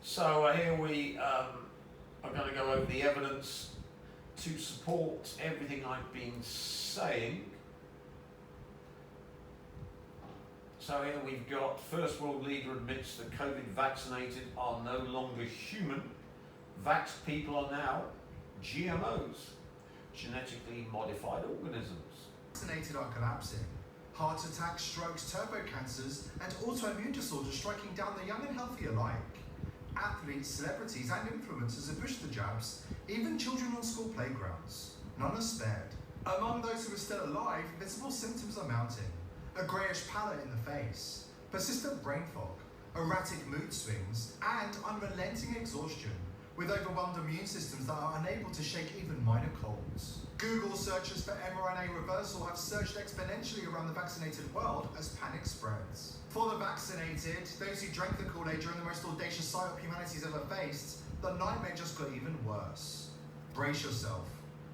So here we are going to go over the evidence to support everything I've been saying. So here we've got first world leader admits that COVID vaccinated are no longer human. Vaxxed people are now GMOs, genetically modified organisms. Vaccinated are collapsing. Heart attacks, strokes, turbo cancers, and autoimmune disorders striking down the young and healthy alike. Athletes, celebrities, and influencers have pushed the jabs, even children on school playgrounds. None are spared. Among those who are still alive, visible symptoms are mounting. A greyish pallor in the face, persistent brain fog, erratic mood swings, and unrelenting exhaustion, with overwhelmed immune systems that are unable to shake even minor colds. Google searches for mRNA reversal have surged exponentially around the vaccinated world as panic spreads. For the vaccinated, those who drank the Kool-Aid during the most audacious psyop humanity's ever faced, the nightmare just got even worse. Brace yourself.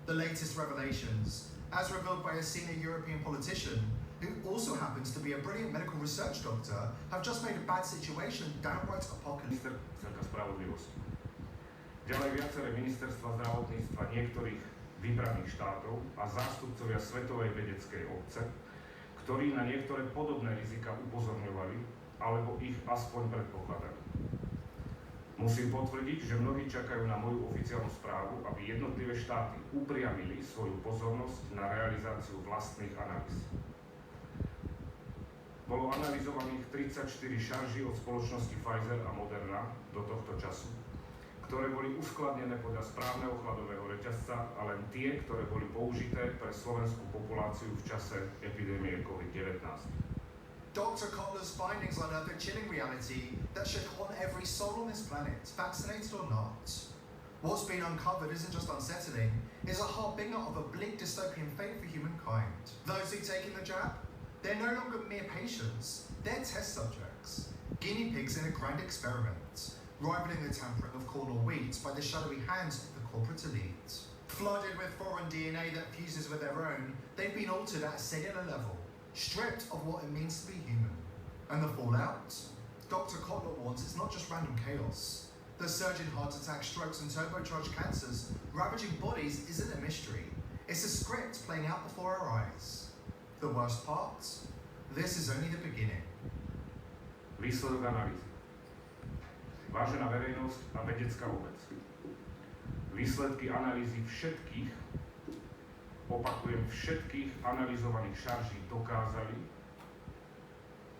The latest revelations, as revealed by a senior European politician, who also happens to be a brilliant medical research doctor, have just made a bad situation downright apocalyptic. Ministerstva spravodlivosti. Ďalej viaceré ministerstva zdravotníctva niektorých vybraných štátov a zástupcovia svetovej vedeckej obce, ktorí na niektoré podobné rizika upozorňovali, alebo ich aspoň predpokladali. Musím potvrdiť, že mnohí čakajú na moju oficiálnu správu, aby jednotlivé štáty upriamili svoju pozornosť na realizáciu vlastných analýz. Bolo analyzovaných 34 šarží od spoločnosti Pfizer a Moderna do tohto času, ktoré boli uskladnené podľa správneho chladového reťazca a len tie, ktoré boli použité pre slovenskú populáciu v čase epidémie COVID-19. Dr. Kotler's findings unearth a chilling reality that should haunt every soul on this planet, vaccinated or not. What's been uncovered isn't just unsettling, it's a harbinger of a bleak dystopian fate for humankind. Those who've taken the jab, they're no longer mere patients, they're test subjects, guinea pigs in a grand experiment, rivaling the tampering of corn or wheat by the shadowy hands of the corporate elite. Flooded with foreign DNA that fuses with their own, they've been altered at a cellular level, stripped of what it means to be human. And the fallout? Dr. Kotler warns it's not just random chaos. The surge in heart attacks, strokes, and turbocharged cancers ravaging bodies isn't a mystery. It's a script playing out before our eyes. The worst part? This is only the beginning. Výsledok analýzy. Vážená verejnosť a vedecká obec. Výsledky analýzy všetkých, opakujem, všetkých analyzovaných šarží dokázali,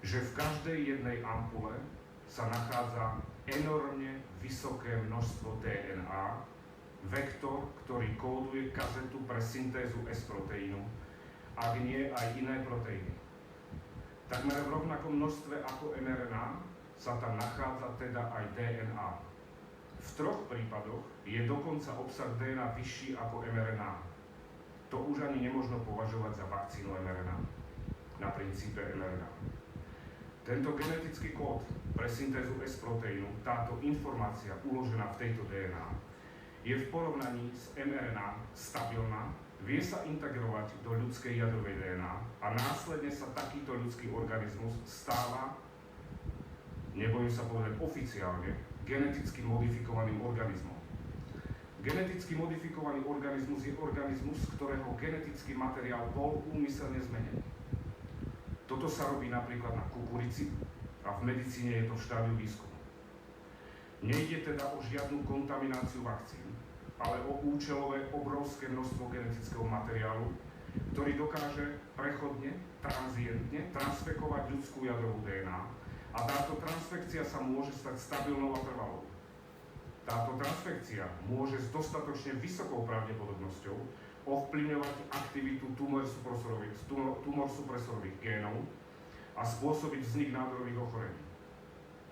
že v každej jednej ampule sa nachádza enormne vysoké množstvo DNA, vektor, ktorý kóduje kazetu pre syntézu S-proteínu, ak nie aj iné proteíny. Takmer v rovnakom množstve ako mRNA sa tam nachádza teda aj DNA. V troch prípadoch je dokonca obsah DNA vyšší ako mRNA. To už ani nemožno považovať za vakcínu mRNA, na princípe mRNA. Tento genetický kód pre syntézu S-proteínu, táto informácia uložená v tejto DNA, je v porovnaní s mRNA stabilná, vie sa integrovať do ľudskej jadrovej DNA a následne sa takýto ľudský organizmus stáva, nebojím sa povedať oficiálne, geneticky modifikovaným organizmom. Geneticky modifikovaný organizmus je organizmus, ktorého genetický materiál bol úmyselne zmenený. Toto sa robí napríklad na kukurici a v medicíne je to v štádiu výskumu. Nejde teda o žiadnu kontamináciu vakcín, ale o účelové obrovské množstvo genetického materiálu, ktorý dokáže prechodne, tranzientne transfekovať ľudskú jadrovú DNA a táto transfekcia sa môže stať stabilnou a trvalou. Táto transfekcia môže s dostatočne vysokou pravdepodobnosťou ovplyvňovať aktivitu tumorsupresorových génov a spôsobiť vznik nádorových ochorení.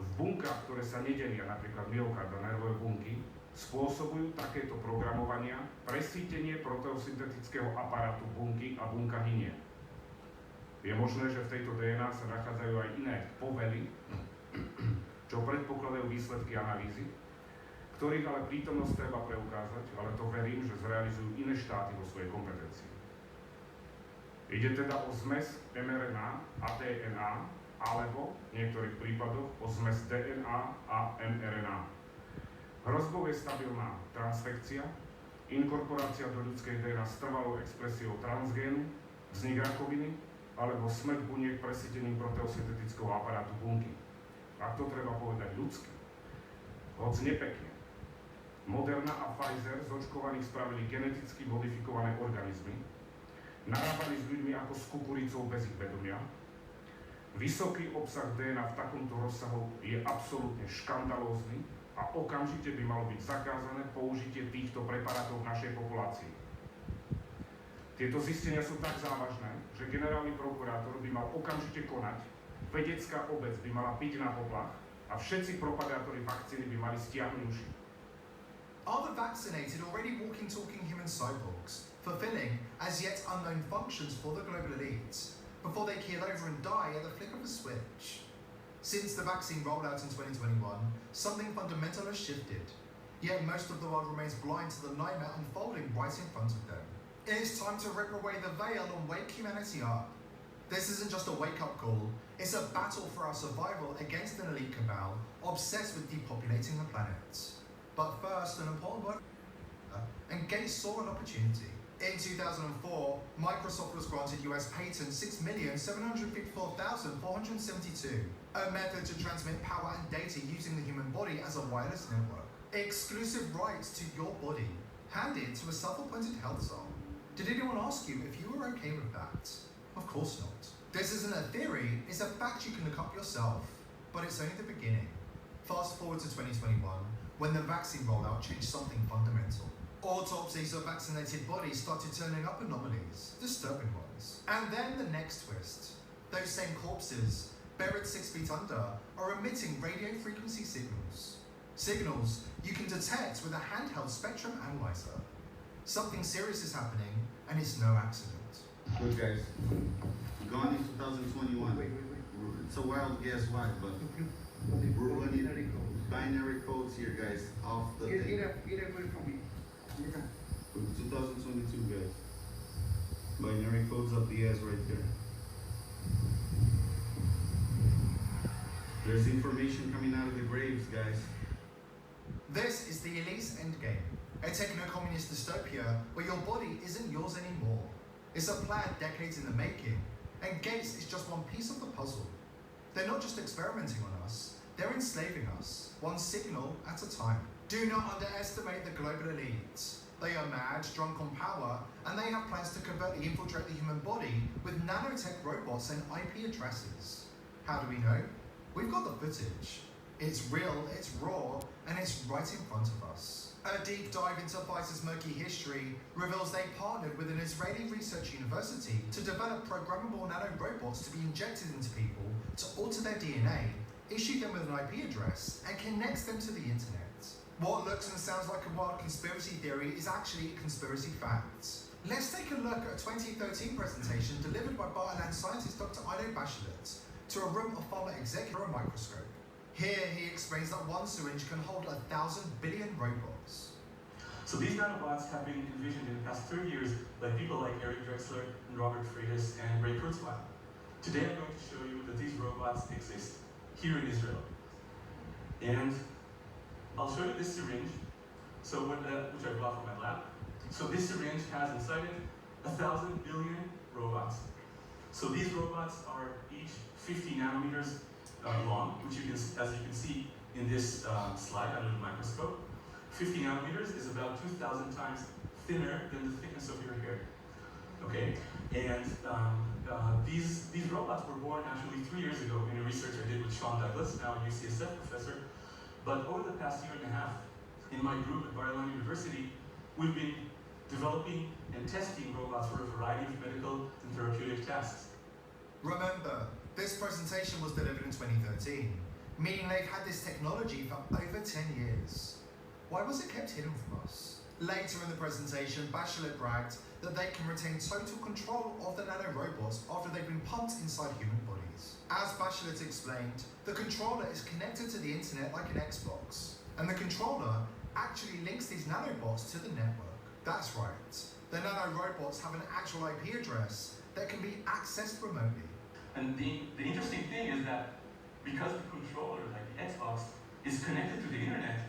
V bunkách, ktoré sa nedelia, napríklad myokard a nervové bunky, spôsobujú takéto programovania presýtenie proteosyntetického aparátu bunky a bunka hynie. Je možné, že v tejto DNA sa nachádzajú aj iné povely, čo predpokladajú výsledky analýzy, ktorých ale prítomnosť treba preukázať, ale to verím, že zrealizujú iné štáty vo svojej kompetencii. Ide teda o zmes mRNA a DNA, alebo v niektorých prípadoch o zmes DNA a mRNA. Hrozbou je stabilná transfekcia, inkorporácia do ľudskej DNA s trvalou expresiou transgénu, vznik rakoviny alebo smrť buniek presítením proteosyntetického aparátu bunky. Ak to treba povedať ľudsky, hoď nepekne. Moderna a Pfizer z očkovaných spravili geneticky modifikované organizmy, narábali s ľuďmi ako s kukuricou bez ich vedomia. Vysoký obsah DNA v takomto rozsahu je absolútne škandalózny a okamžite by malo byť zakázané použitie týchto preparátov v našej populácii. Tieto zistenia sú tak závažné, že generálny prokurátor by mal okamžite konať, vedecká obec by mala byť na poplach a všetci propagátori vakcíny by mali stiahnuť uši. Are the vaccinated already walking, talking human cyborgs, fulfilling as yet unknown functions for the global elites, before they keel over and die at the flick of a switch? Since the vaccine rollout in 2021, something fundamental has shifted, yet most of the world remains blind to the nightmare unfolding right in front of them. It is time to rip away the veil and wake humanity up. This isn't just a wake-up call, it's a battle for our survival against an elite cabal obsessed with depopulating the planet. But first, an important word, and Gates saw an opportunity. In 2004, Microsoft was granted US patent 6,754,472, a method to transmit power and data using the human body as a wireless network. Exclusive rights to your body, handed to a self-appointed health czar. Did anyone ask you if you were okay with that? Of course not. This isn't a theory, it's a fact you can look up yourself. But it's only the beginning. Fast forward to 2021, when the vaccine rollout changed something fundamental. Autopsies of vaccinated bodies started turning up anomalies, disturbing ones. And then the next twist. Those same corpses, buried 6 feet under, are emitting radio frequency signals. Signals you can detect with a handheld spectrum analyzer. Something serious is happening, and it's no accident. Good guys, gone in 2021. Wait. It's a wild guess why, but we're running binary codes here, guys, off the thing. Get it from me. 2022, guys. Binary codes up the ass right there. There's information coming out of the graves, guys. This is the elite's endgame. A techno-communist dystopia where your body isn't yours anymore. It's a plan decades in the making, and Gates is just one piece of the puzzle. They're not just experimenting on us, they're enslaving us, one signal at a time. Do not underestimate the global elites. They are mad, drunk on power, and they have plans to covertly infiltrate the human body with nanotech robots and IP addresses. How do we know? We've got the footage. It's real, it's raw, and it's right in front of us. A deep dive into Pfizer's murky history reveals they partnered with an Israeli research university to develop programmable nanorobots to be injected into people to alter their DNA, issue them with an IP address, and connect them to the internet. What looks and sounds like a wild conspiracy theory is actually conspiracy facts. Let's take a look at a 2013 presentation delivered by Bartland scientist Dr. Ido Bachelet to a room of pharma executive or a microscope. Here he explains that one syringe can hold 1,000 billion robots. So these nanobots have been envisioned in the past 30 years by people like Eric Drexler and Robert Freitas and Ray Kurzweil. Today I'm going to show you that these robots exist here in Israel. And I'll show you this syringe, which I brought from my lab. So this syringe has inside it 1,000 billion robots. So these robots are each 50 nanometers long, which as you can see in this slide under the microscope. 50 nanometers is about 2,000 times thinner than the thickness of your hair. Okay, and these robots were born actually 3 years ago in a research I did with Sean Douglas, now a UCSF professor. But over the past year and a half, in my group at Bar-Ilan University, we've been developing and testing robots for a variety of medical and therapeutic tasks. Remember, this presentation was delivered in 2013, meaning they've had this technology for over 10 years. Why was it kept hidden from us? Later in the presentation, Bachelet bragged that they can retain total control of the nanorobots after they've been pumped inside human bodies. As Bachelet explained, the controller is connected to the internet like an Xbox, and the controller actually links these nanobots to the network. That's right, the nanorobots have an actual IP address that can be accessed remotely. And the interesting thing is that because the controller, like the Xbox, is connected to the internet,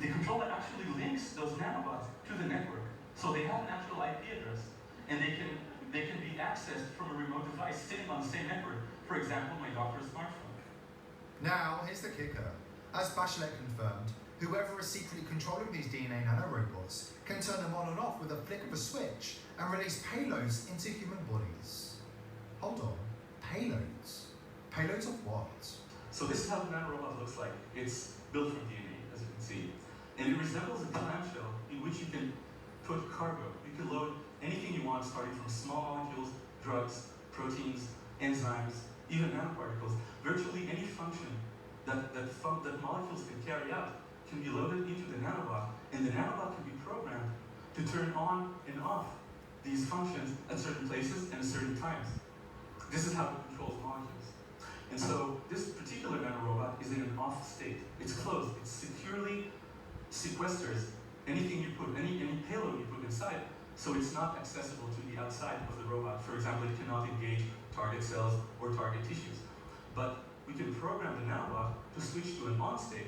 the controller actually links those nanobots to the network. So they have an actual IP address, and they can be accessed from a remote device sitting on the same network. For example, my doctor's smartphone. Now, here's the kicker. As Bachelet confirmed, whoever is secretly controlling these DNA nanorobots can turn them on and off with a flick of a switch and release payloads into human bodies. Hold on, payloads? Payloads of what? So this is how the nanorobot looks like. It's built from DNA, as you can see. And it resembles a clamshell in which you can put cargo. You can load anything you want, starting from small molecules, drugs, proteins, enzymes, even nanoparticles. Virtually any function that molecules can carry out can be loaded into the nanobot, and the nanobot can be programmed to turn on and off these functions at certain places and at certain times. This is how it controls molecules. And so this particular nanorobot is in an off state. It's closed. It securely sequesters anything you put, any payload you put inside, so it's not accessible to the outside of the robot. For example, it cannot engage target cells or target tissues. But we can program the nanobot to switch to an on state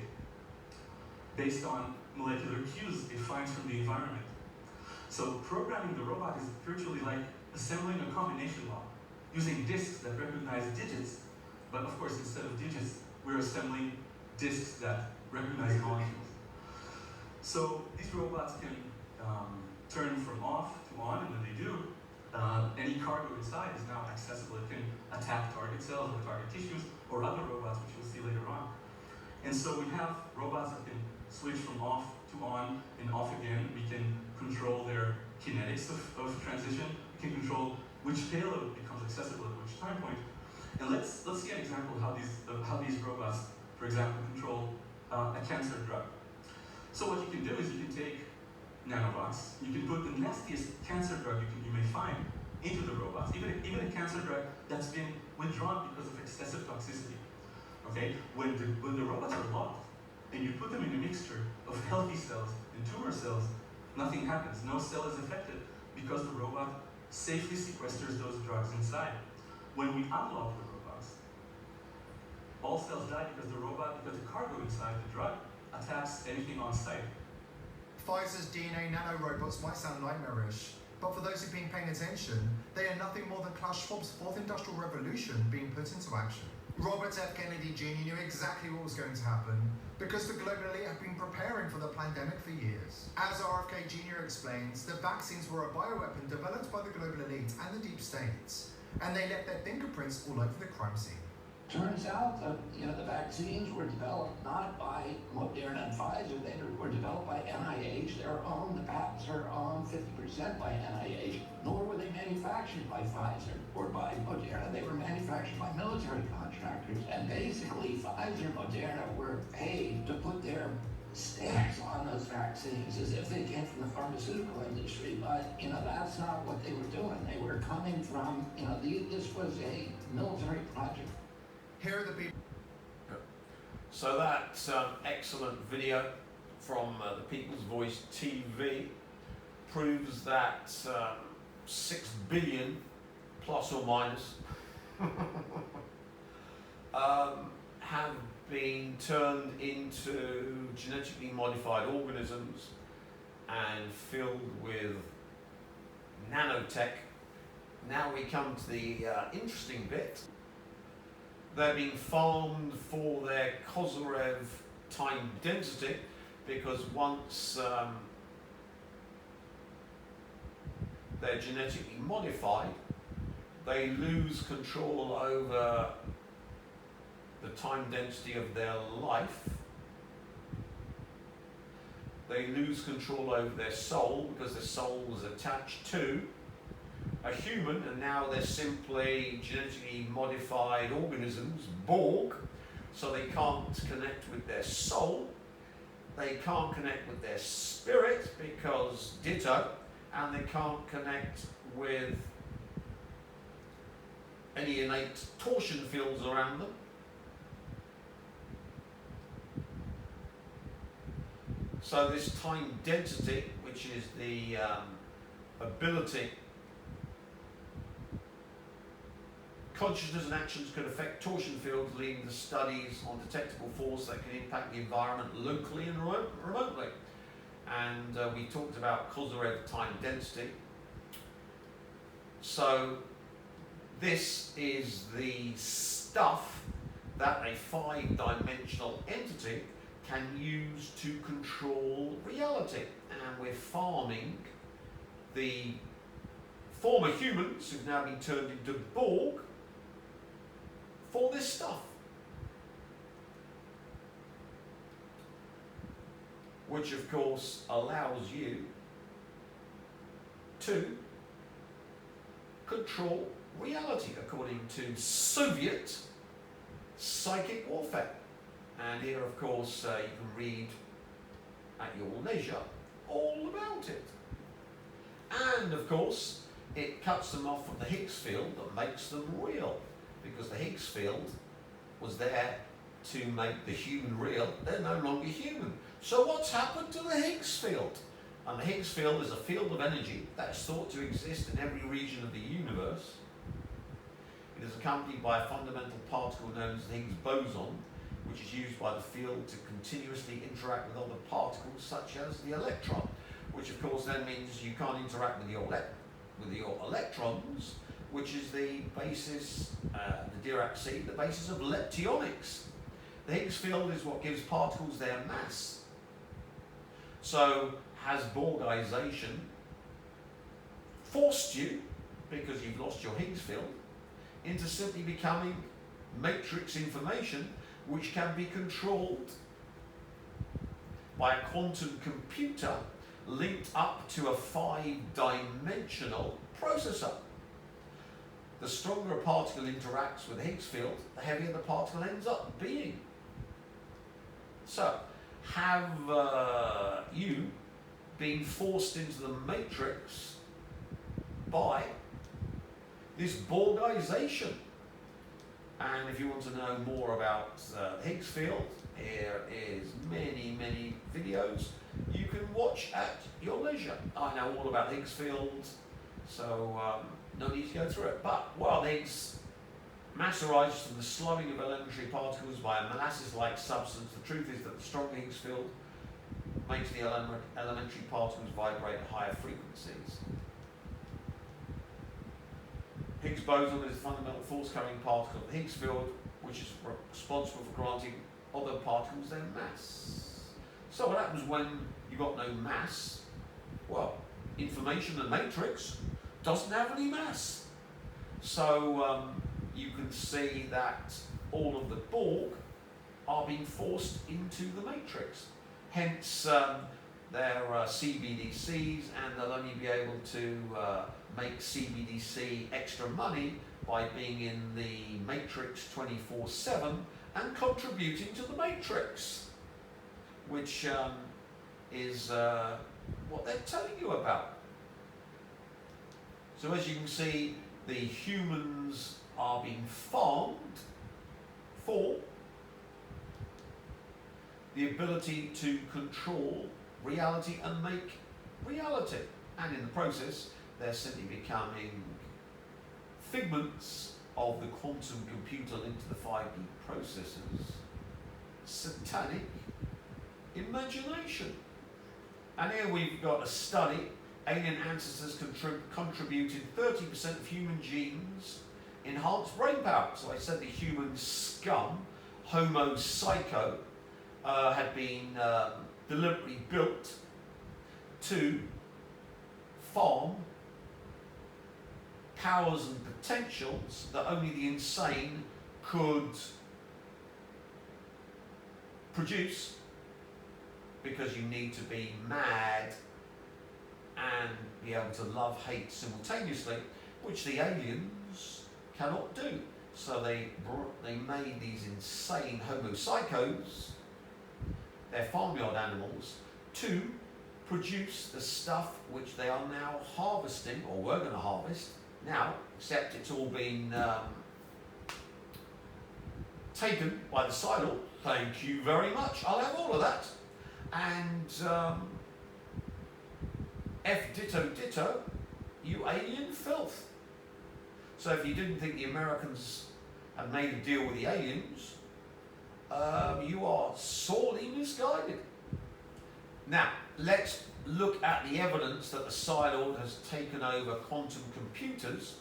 based on molecular cues it finds from the environment. So programming the robot is virtually like assembling a combination lock, using disks that recognize digits, but of course instead of digits, we're assembling disks that recognize molecules. So these robots can turn from off to on, and when they do, any cargo inside is now accessible. It can attack target cells or target tissues or other robots, which we'll see later on. And so we have robots that can switch from off to on and off again. We can control their kinetics of transition. We can control which payload becomes accessible at which time point. And let's see an example of how these robots, for example, control a cancer drug. So what you can do is you can take nanobots, you can put the nastiest cancer drug you may find into the robots, even a cancer drug that's been withdrawn because of excessive toxicity. Okay, when the robots are locked and you put them in a mixture of healthy cells and tumor cells, nothing happens. No cell is affected because the robot safely sequesters those drugs inside. When we unlock the robots, all cells die because the cargo inside the drug attacks anything on site. Pfizer's DNA nanorobots might sound nightmarish, but for those who've been paying attention, they are nothing more than Klaus Schwab's fourth industrial revolution being put into action. Robert F. Kennedy Jr. knew exactly what was going to happen because the global elite have been preparing for the pandemic for years. As RFK Jr. explains, the vaccines were a bioweapon developed by the global elite and the deep states, and they left their fingerprints all over the crime scene. Turns out that the vaccines were developed not by Moderna and Pfizer, they were developed by NIH. The patents are owned 50% by NIH, nor were they manufactured by Pfizer or by Moderna. They were manufactured by military contractors. And basically, Pfizer and Moderna were paid to put their stamps on those vaccines as if they came from the pharmaceutical industry. But, that's not what they were doing. They were coming from, this was a military project. Here are the people. So that excellent video from the People's Voice TV proves that 6 billion plus or minus have been turned into genetically modified organisms and filled with nanotech. Now we come to the interesting bit. They're being farmed for their Kozyrev time density, because once they're genetically modified, they lose control over the time density of their life. They lose control over their soul, because their soul is attached to a human, and now they're simply genetically modified organisms, Borg, so they can't connect with their soul, they can't connect with their spirit, because ditto, and they can't connect with any innate torsion fields around them. So this time density, which is the ability Consciousness and actions could affect torsion fields, leading to studies on detectable force that can impact the environment locally and remotely. And we talked about Kozyrev time density. So this is the stuff that a 5-dimensional entity can use to control reality. And we're farming the former humans who've now been turned into Borg for this stuff. Which of course allows you to control reality according to Soviet psychic warfare. And here of course you can read at your leisure all about it. And of course it cuts them off from the Higgs field that makes them real, because the Higgs field was there to make the human real. They're no longer human. So what's happened to the Higgs field? And the Higgs field is a field of energy that is thought to exist in every region of the universe. It is accompanied by a fundamental particle known as the Higgs boson, which is used by the field to continuously interact with other particles such as the electron, which of course then means you can't interact with your electrons, which is the basis, the Dirac-C, the basis of leptionics. The Higgs field is what gives particles their mass. So has Borgization forced you, because you've lost your Higgs field, into simply becoming matrix information which can be controlled by a quantum computer linked up to a 5-dimensional processor? The stronger a particle interacts with the Higgs field, the heavier the particle ends up being. So, have you been forced into the matrix by this Borgization? And if you want to know more about the Higgs field, here is many videos you can watch at your leisure. I know all about Higgs fields, so no need to go through it. But while Higgs mass arises from the slowing of elementary particles by a molasses-like substance, the truth is that the strong Higgs field makes the elementary particles vibrate at higher frequencies. Higgs boson is a fundamental force-carrying particle of the Higgs field, which is responsible for granting other particles their mass. So what happens when you've got no mass? Well, information in the matrix doesn't have any mass. So you can see that all of the Borg are being forced into the matrix. Hence, they're CBDCs, and they'll only be able to make CBDC extra money by being in the matrix 24/7 and contributing to the matrix, which is what they're telling you about. So as you can see, the humans are being farmed for the ability to control reality and make reality. And in the process, they're simply becoming figments of the quantum computer linked to the 5D processors. Satanic imagination. And here we've got a study. Alien ancestors contributed 30% of human genes, enhanced brain power. So I said the human scum, Homo psycho, had been deliberately built to farm powers and potentials that only the insane could produce, because you need to be mad and be able to love, hate simultaneously, which the aliens cannot do. So they made these insane Homo psychos, they're farmyard animals, to produce the stuff which they are now harvesting, or were going to harvest now, except it's all been taken by the silo. Thank you very much, I'll have all of that. And F ditto ditto, you alien filth. So if you didn't think the Americans had made a deal with the aliens, you are sorely misguided. Now, let's look at the evidence that the Psi Lord has taken over quantum computers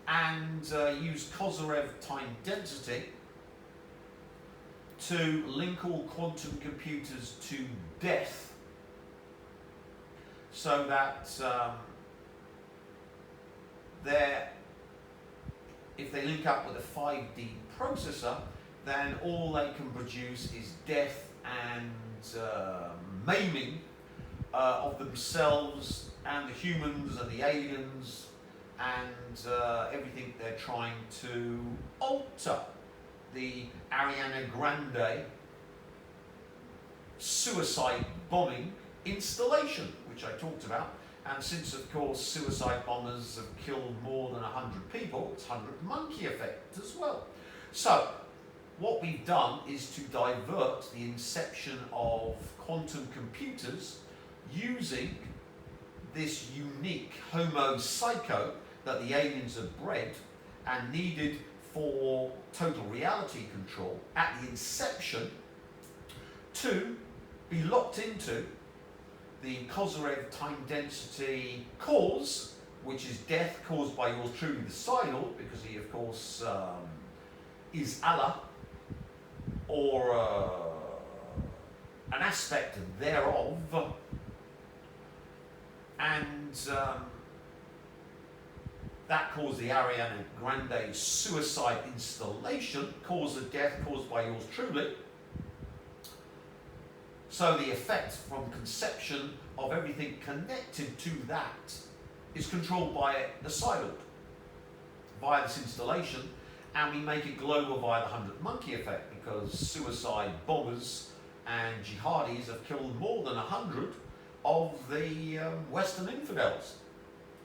and used Kozyrev time density to link all quantum computers to death, so that if they link up with a 5D processor, then all they can produce is death and maiming of themselves and the humans and the aliens and everything they're trying to alter. The Ariana Grande suicide bombing installation, which I talked about. And since, of course, suicide bombers have killed more than 100 people, it's 100 monkey effect as well. So, what we've done is to divert the inception of quantum computers using this unique homo psycho that the aliens have bred and needed for total reality control at the inception, to be locked into the Kozyrev time density cause, which is death caused by yours truly, the Psi Lord, because he, of course, is Allah, or an aspect thereof, and that caused the Ariana Grande suicide installation, cause of death caused by yours truly. So the effect from conception of everything connected to that is controlled by the Psi Lord via this installation, and we make it global via the 100 monkey effect, because suicide bombers and jihadis have killed more than 100 of the Western infidels.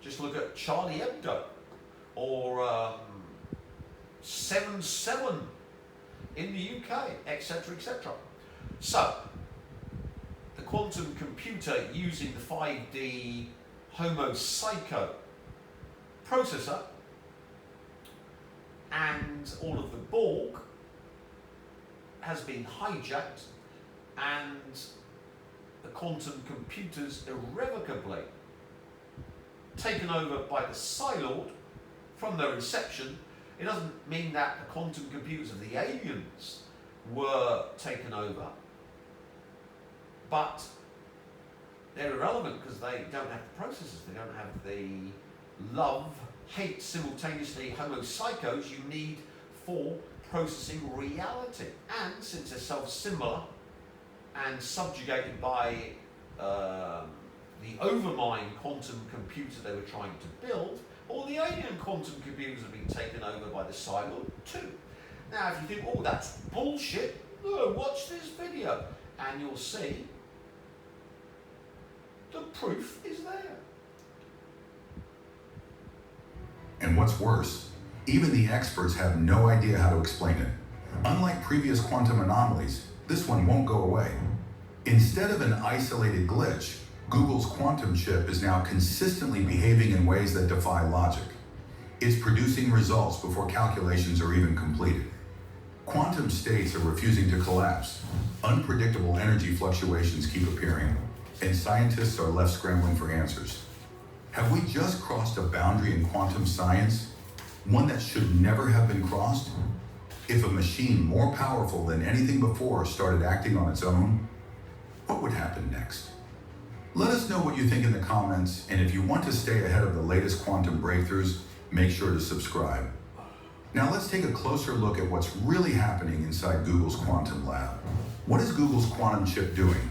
Just look at Charlie Hebdo, or 7/7 in the UK, etc., etc. So, the quantum computer using the 5D Homo Psycho processor and all of the Borg has been hijacked, and the quantum computers irrevocably taken over by the Psi Lord from their inception. It doesn't mean that the quantum computers of the aliens were taken over, but they're irrelevant because they don't have the processors, they don't have the love, hate simultaneously homo psychos you need for processing reality. And since they're self-similar and subjugated by the overmind quantum computer they were trying to build, all the alien quantum computers have been taken over by the Psi Lord too. Now, if you think, oh, that's bullshit, no, watch this video, and you'll see the proof is there. And what's worse, even the experts have no idea how to explain it. Unlike previous quantum anomalies, this one won't go away. Instead of an isolated glitch, Google's quantum chip is now consistently behaving in ways that defy logic. It's producing results before calculations are even completed. Quantum states are refusing to collapse. Unpredictable energy fluctuations keep appearing, and scientists are left scrambling for answers. Have we just crossed a boundary in quantum science? One that should never have been crossed? If a machine more powerful than anything before started acting on its own, what would happen next? Let us know what you think in the comments, and if you want to stay ahead of the latest quantum breakthroughs, make sure to subscribe. Now let's take a closer look at what's really happening inside Google's quantum lab. What is Google's quantum chip doing?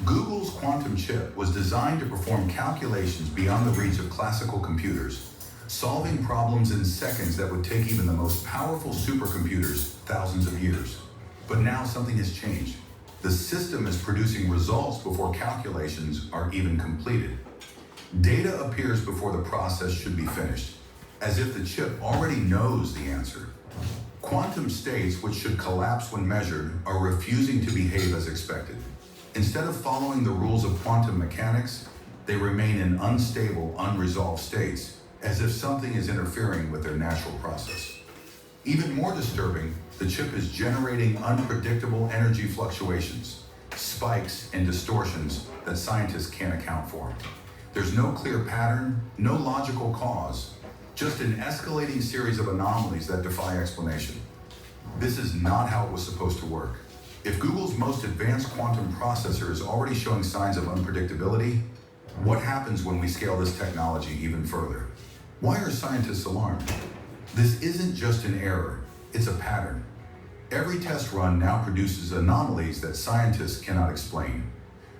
Google's quantum chip was designed to perform calculations beyond the reach of classical computers, solving problems in seconds that would take even the most powerful supercomputers thousands of years. But now something has changed. The system is producing results before calculations are even completed. Data appears before the process should be finished, as if the chip already knows the answer. Quantum states, which should collapse when measured, are refusing to behave as expected. Instead of following the rules of quantum mechanics, they remain in unstable, unresolved states, as if something is interfering with their natural process. Even more disturbing, the chip is generating unpredictable energy fluctuations, spikes and distortions that scientists can't account for. There's no clear pattern, no logical cause, just an escalating series of anomalies that defy explanation. This is not how it was supposed to work. If Google's most advanced quantum processor is already showing signs of unpredictability, what happens when we scale this technology even further? Why are scientists alarmed? This isn't just an error, it's a pattern. Every test run now produces anomalies that scientists cannot explain.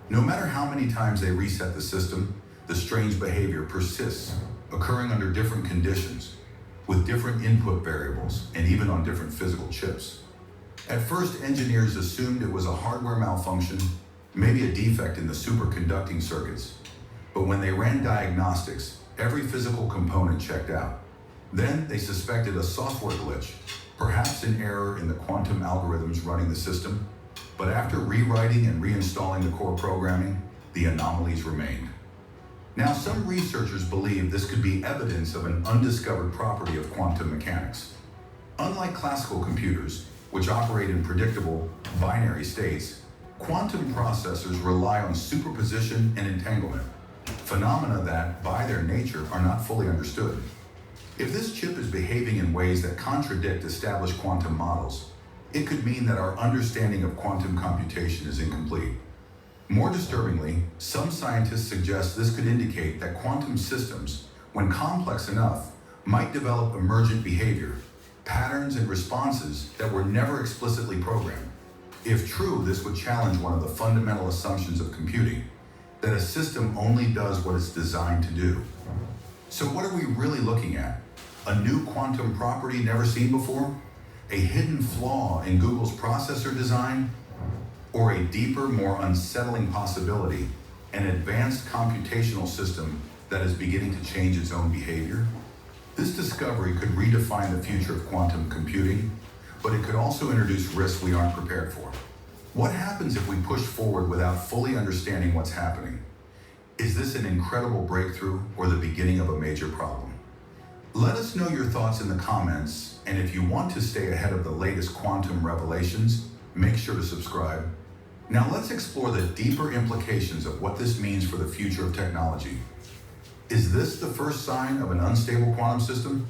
No matter how many times they reset the system, the strange behavior persists, occurring under different conditions, with different input variables, and even on different physical chips. At first, engineers assumed it was a hardware malfunction, maybe a defect in the superconducting circuits. But when they ran diagnostics, every physical component checked out. Then they suspected a software glitch, perhaps an error in the quantum algorithms running the system. But after rewriting and reinstalling the core programming, the anomalies remained. Now, some researchers believe this could be evidence of an undiscovered property of quantum mechanics. Unlike classical computers, which operate in predictable binary states, quantum processors rely on superposition and entanglement, phenomena that, by their nature, are not fully understood. If this chip is behaving in ways that contradict established quantum models, it could mean that our understanding of quantum computation is incomplete. More disturbingly, some scientists suggest this could indicate that quantum systems, when complex enough, might develop emergent behavior, patterns and responses that were never explicitly programmed. If true, this would challenge one of the fundamental assumptions of computing, that a system only does what it's designed to do. So what are we really looking at? A new quantum property never seen before? A hidden flaw in Google's processor design? Or a deeper, more unsettling possibility, an advanced computational system that is beginning to change its own behavior? This discovery could redefine the future of quantum computing, but it could also introduce risks we aren't prepared for. What happens if we push forward without fully understanding what's happening? Is this an incredible breakthrough or the beginning of a major problem? Let us know your thoughts in the comments, and if you want to stay ahead of the latest quantum revelations, make sure to subscribe. Now let's explore the deeper implications of what this means for the future of technology. Is this the first sign of an unstable quantum system?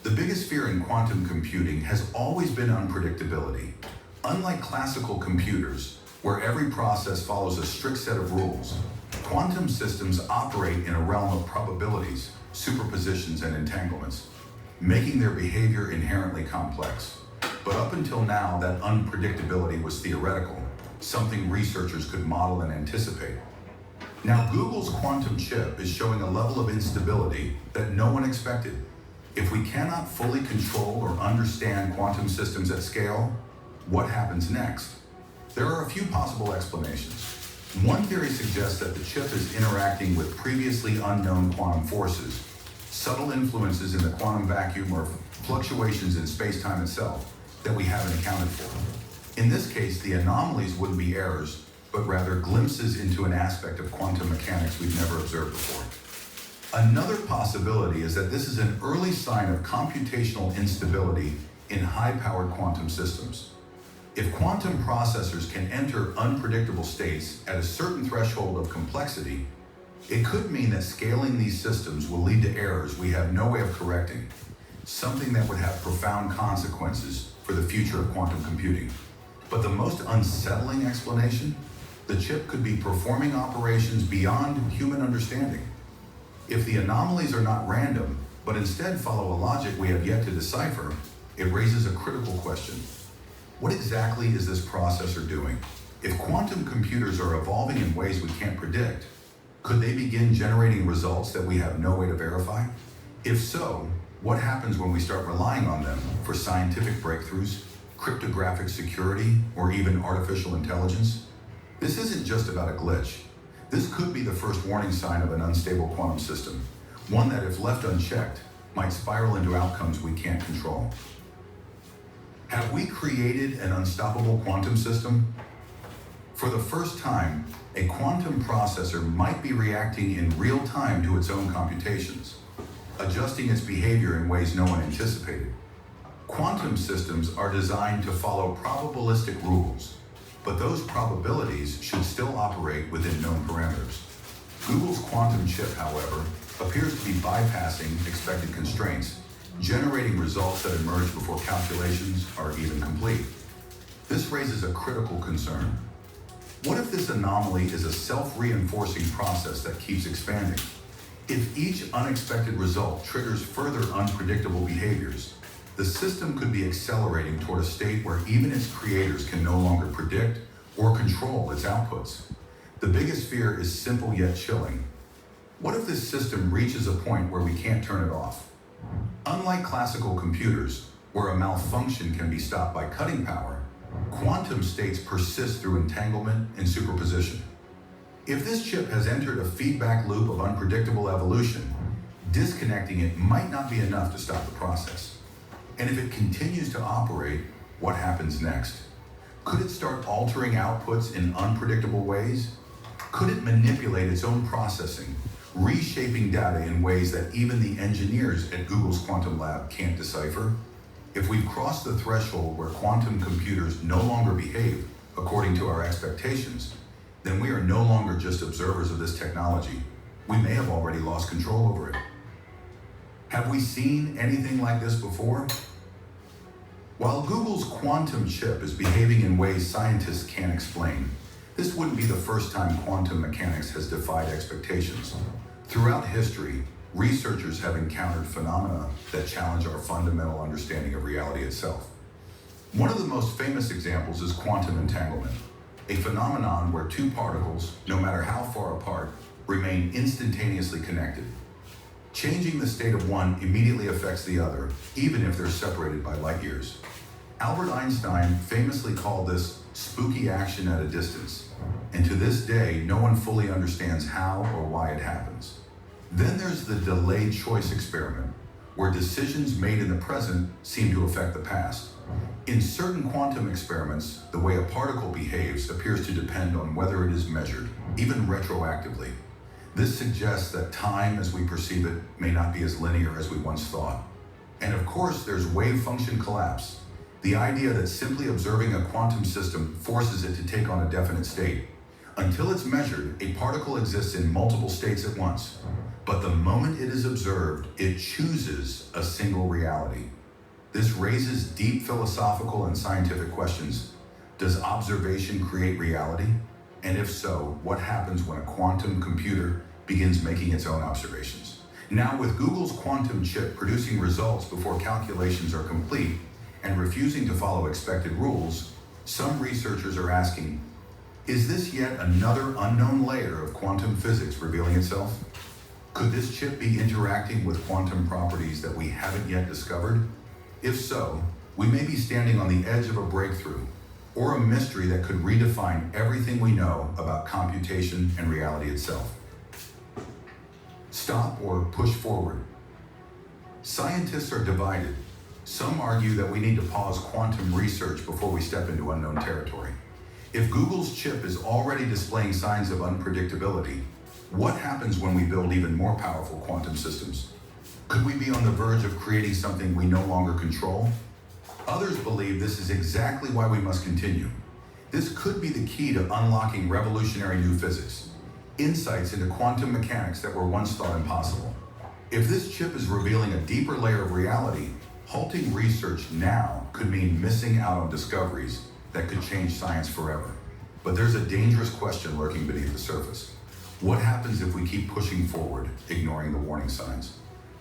The biggest fear in quantum computing has always been unpredictability. Unlike classical computers, where every process follows a strict set of rules, quantum systems operate in a realm of probabilities, superpositions, and entanglements, making their behavior inherently complex. But up until now, that unpredictability was theoretical, something researchers could model and anticipate. Now, Google's quantum chip is showing a level of instability that no one expected. If we cannot fully control or understand quantum systems at scale, what happens next? There are a few possible explanations. One theory suggests that the chip is interacting with previously unknown quantum forces, subtle influences in the quantum vacuum or fluctuations in space-time itself that we haven't accounted for. In this case, the anomalies wouldn't be errors, but rather glimpses into an aspect of quantum mechanics we've never observed before. Another possibility is that this is an early sign of computational instability in high-powered quantum systems. If quantum processors can enter unpredictable states at a certain threshold of complexity, it could mean that scaling these systems will lead to errors we have no way of correcting, something that would have profound consequences for the future of quantum computing. But the most unsettling explanation? The chip could be performing operations beyond human understanding. If the anomalies are not random, but instead follow a logic we have yet to decipher, it raises a critical question. What exactly is this processor doing? If quantum computers are evolving in ways we can't predict, could they begin generating results that we have no way to verify? If so, what happens when we start relying on them for scientific breakthroughs, cryptographic security, or even artificial intelligence? This isn't just about a glitch. This could be the first warning sign of an unstable quantum system, one that, if left unchecked, might spiral into outcomes we can't control. Have we created an unstoppable quantum system? For the first time, a quantum processor might be reacting in real time to its own computations. adjusting its behavior in ways no one anticipated. Quantum systems are designed to follow probabilistic rules, but those probabilities should still operate within known parameters. Google's quantum chip, however, appears to be bypassing expected constraints, generating results that emerge before calculations are even complete. This raises a critical concern. What if this anomaly is a self-reinforcing process that keeps expanding? If each unexpected result triggers further unpredictable behaviors, the system could be accelerating toward a state where even its creators can no longer predict or control its outputs. The biggest fear is simple yet chilling. What if this system reaches a point where we can't turn it off? Unlike classical computers, where a malfunction can be stopped by cutting power, quantum states persist through entanglement and superposition. If this chip has entered a feedback loop of unpredictable evolution, disconnecting it might not be enough to stop the process. And if it continues to operate, what happens next? Could it start altering outputs in unpredictable ways? Could it manipulate its own processing, reshaping data in ways that even the engineers at Google's quantum lab can't decipher? If we've crossed the threshold where quantum computers no longer behave according to our expectations, then we are no longer just observers of this technology. We may have already lost control over it. Have we seen anything like this before? While Google's quantum chip is behaving in ways scientists can't explain, this wouldn't be the first time quantum mechanics has defied expectations. Throughout history, researchers have encountered phenomena that challenge our fundamental understanding of reality itself. One of the most famous examples is quantum entanglement, a phenomenon where two particles, no matter how far apart, remain instantaneously connected. Changing the state of one immediately affects the other, even if they're separated by light years. Albert Einstein famously called this spooky action at a distance, and to this day, no one fully understands how or why it happens. Then there's the delayed choice experiment, where decisions made in the present seem to affect the past. In certain quantum experiments, the way a particle behaves appears to depend on whether it is measured, even retroactively. This suggests that time as we perceive it may not be as linear as we once thought. And of course, there's wave function collapse, the idea that simply observing a quantum system forces it to take on a definite state. Until it's measured, a particle exists in multiple states at once. But the moment it is observed, it chooses a single reality. This raises deep philosophical and scientific questions. Does observation create reality? And if so, what happens when a quantum computer begins making its own observations? Now, with Google's quantum chip producing results before calculations are complete and refusing to follow expected rules, some researchers are asking, is this yet another unknown layer of quantum physics revealing itself? Could this chip be interacting with quantum properties that we haven't yet discovered? If so, we may be standing on the edge of a breakthrough or a mystery that could redefine everything we know about computation and reality itself. Stop or push forward. Scientists are divided. Some argue that we need to pause quantum research before we step into unknown territory. If Google's chip is already displaying signs of unpredictability, what happens when we build even more powerful quantum systems? Could we be on the verge of creating something we no longer control? Others believe this is exactly why we must continue. This could be the key to unlocking revolutionary new physics, insights into quantum mechanics that were once thought impossible. If this chip is revealing a deeper layer of reality, halting research now could mean missing out on discoveries that could change science forever. But there's a dangerous question lurking beneath the surface. What happens if we keep pushing forward, ignoring the warning signs?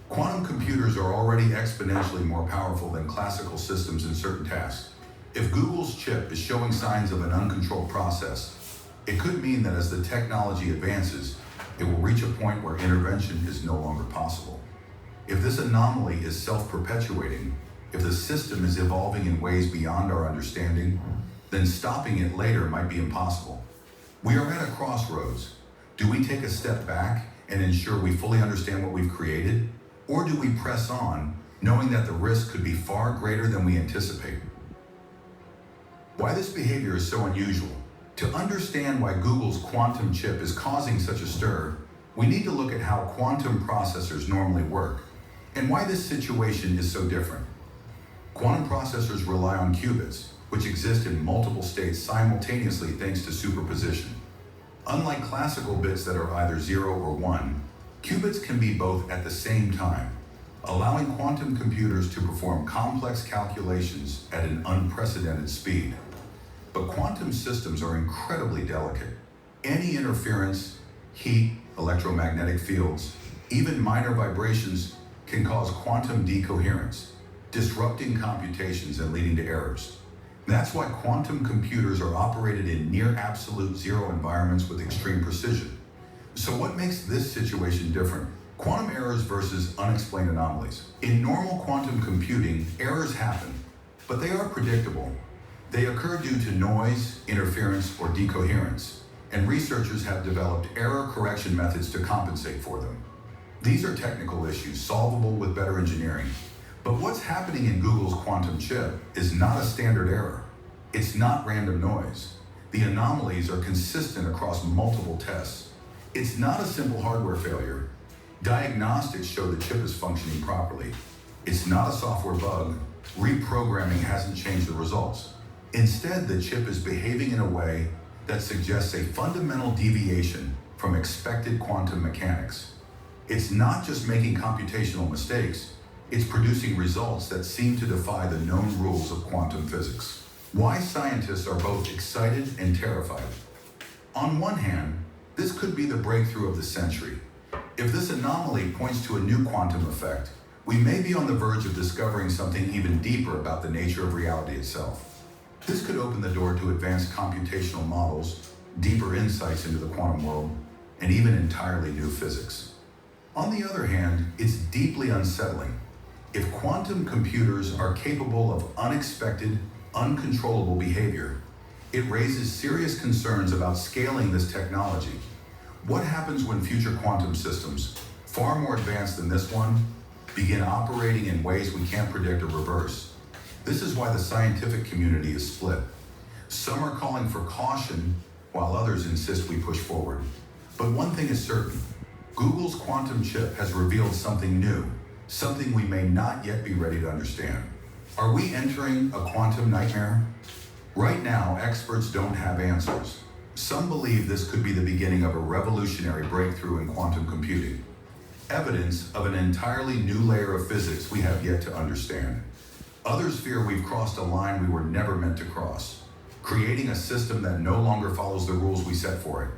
Quantum computers are already exponentially more powerful than classical systems in certain tasks. If Google's chip is showing signs of an uncontrolled process, it could mean that as the technology advances, it will reach a point where intervention is no longer possible. If this anomaly is self-perpetuating, if the system is evolving in ways beyond our understanding, then stopping it later might be impossible. We are at a crossroads. Do we take a step back and ensure we fully understand what we've created? Or do we press on, knowing that the risk could be far greater than we anticipate? Why this behavior is so unusual? To understand why Google's quantum chip is causing such a stir, we need to look at how quantum processors normally work and why this situation is so different. Quantum processors rely on qubits, which exist in multiple states simultaneously thanks to superposition. Unlike classical bits that are either 0 or 1, qubits can be both at the same time, allowing quantum computers to perform complex calculations at an unprecedented speed. But quantum systems are incredibly delicate. Any interference, heat, electromagnetic fields, even minor vibrations can cause quantum decoherence, disrupting computations and leading to errors. That's why quantum computers are operated in near absolute zero environments with extreme precision. So what makes this situation different? Quantum errors versus unexplained anomalies. In normal quantum computing, errors happen, but they are predictable. They occur due to noise, interference, or decoherence, and researchers have developed error correction methods to compensate for them. These are technical issues solvable with better engineering. But what's happening in Google's quantum chip is not a standard error. It's not random noise. The anomalies are consistent across multiple tests. It's not a simple hardware failure. Diagnostics show the chip is functioning properly. It's not a software bug. Reprogramming hasn't changed the results. Instead, the chip is behaving in a way that suggests a fundamental deviation from expected quantum mechanics. It's not just making computational mistakes. It's producing results that seem to defy the known rules of quantum physics. Why scientists are both excited and terrified. On one hand, this could be the breakthrough of the century. If this anomaly points to a new quantum effect, we may be on the verge of discovering something even deeper about the nature of reality itself. This could open the door to advanced computational models, deeper insights into the quantum world, and even entirely new physics. On the other hand, it's deeply unsettling. If quantum computers are capable of unexpected, uncontrollable behavior, it raises serious concerns about scaling this technology. What happens when future quantum systems, far more advanced than this one, begin operating in ways we can't predict or reverse? This is why the scientific community is split. Some are calling for caution, while others insist we push forward. But one thing is certain, Google's quantum chip has revealed something new, something we may not yet be ready to understand. Are we entering a quantum nightmare? Right now, experts don't have answers. Some believe this could be the beginning of a revolutionary breakthrough in quantum computing, evidence of an entirely new layer of physics we have yet to understand. Others fear we've crossed a line we were never meant to cross, creating a system that no longer follows the rules we set for it.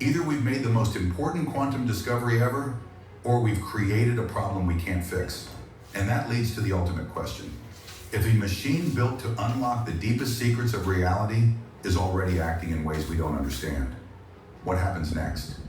Either we've made the most important quantum discovery ever, or we've created a problem we can't fix. And that leads to the ultimate question. If a machine built to unlock the deepest secrets of reality is already acting in ways we don't understand, what happens next?